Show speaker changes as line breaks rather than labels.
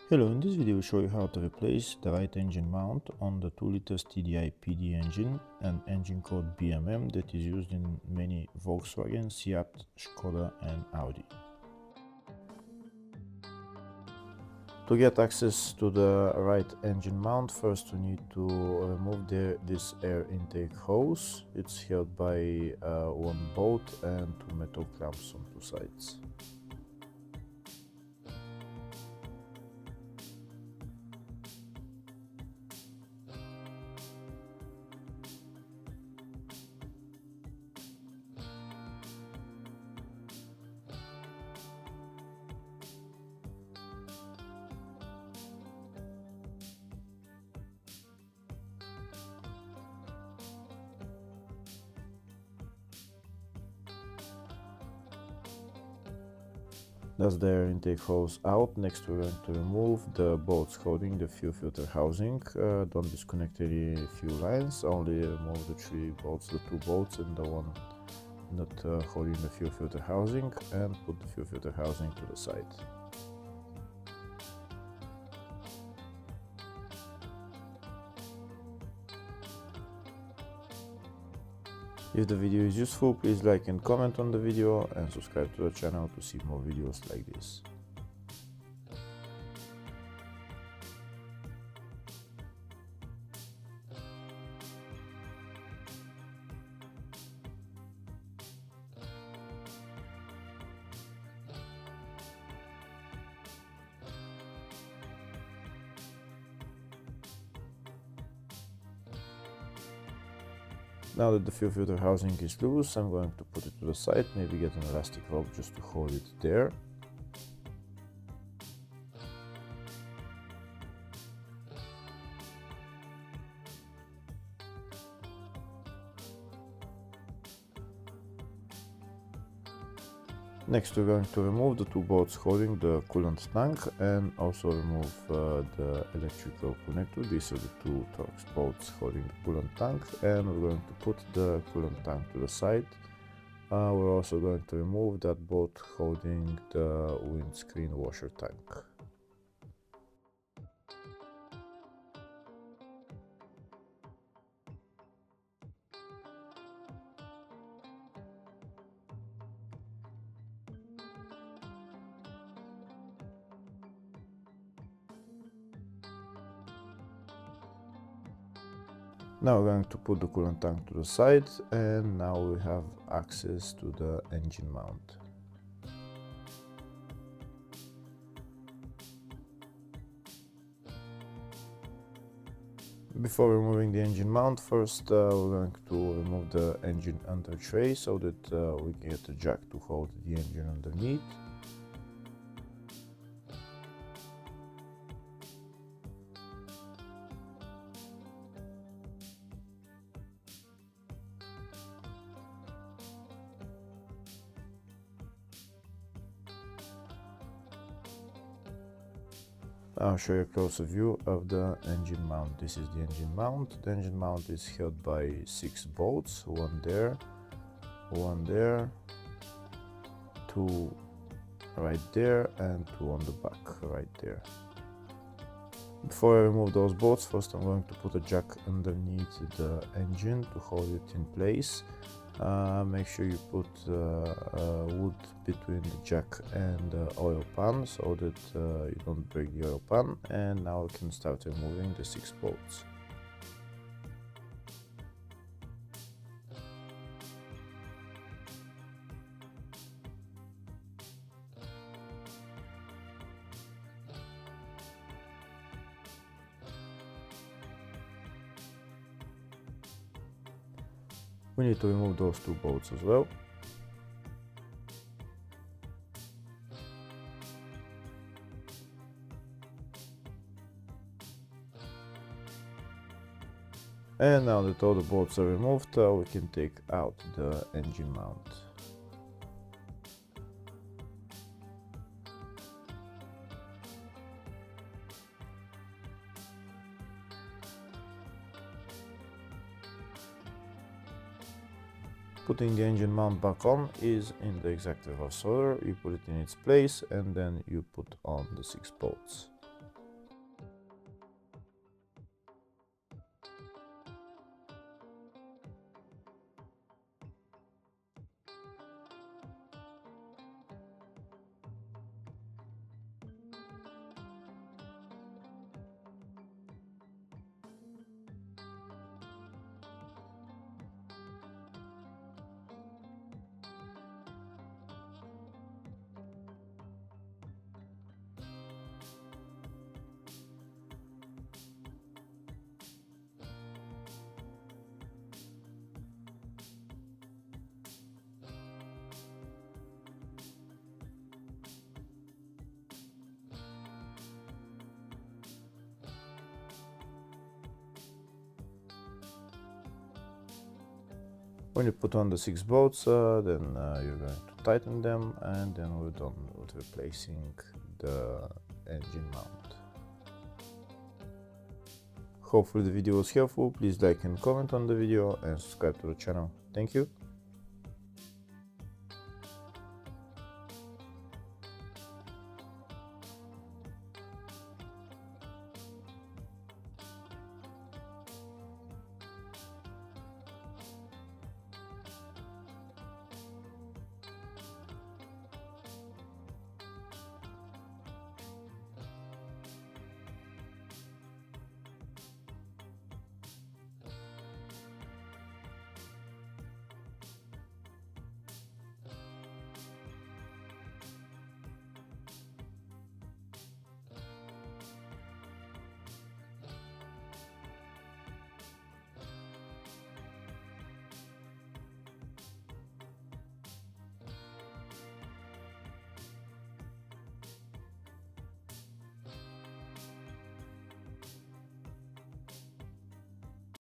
Hello, in this video we show you how to replace the right engine mount on the 2 L TDI PD engine, an engine code BMM that is used in many Volkswagen, Seat, Skoda and Audi. To get access to the right engine mount, first we need to remove this air intake hose. It's held by one bolt and two metal clamps on two sides. That's the air intake hose out. Next we're going to remove the bolts holding the fuel filter housing. Don't disconnect any fuel lines, only remove the three bolts, the two bolts and the one not holding the fuel filter housing, and put the fuel filter housing to the side. If the video is useful, please like and comment on the video and subscribe to the channel to see more videos like this. Now that the fuel filter housing is loose, I'm going to put it to the side, maybe get an elastic rope just to hold it there. Next we're going to remove the two bolts holding the coolant tank and also remove the electrical connector. These are the two Torx bolts holding the coolant tank, and we're going to put the coolant tank to the side. We're also going to remove that bolt holding the windscreen washer tank. Now we're going to put the coolant tank to the side, and now we have access to the engine mount. Before removing the engine mount, first we're going to remove the engine under tray so that we can get a jack to hold the engine underneath. I'll show you a closer view of the engine mount. This is the engine mount. The engine mount is held by 6 bolts, one there, two right there, and two on the back right there. Before I remove those bolts, first I'm going to put a jack underneath the engine to hold it in place. Make sure you put wood between the jack and the oil pan so that you don't break the oil pan. And now we can start removing the 6 bolts. We need to remove those 2 bolts as well. And now that all the bolts are removed, we can take out the engine mount. Putting the engine mount back on is in the exact reverse order. You put it in its place and then you put on the 6 bolts. When you put on the 6 bolts, then you're going to tighten them, and then we're done with replacing the engine mount. Hopefully the video was helpful. Please like and comment on the video and subscribe to the channel. Thank you.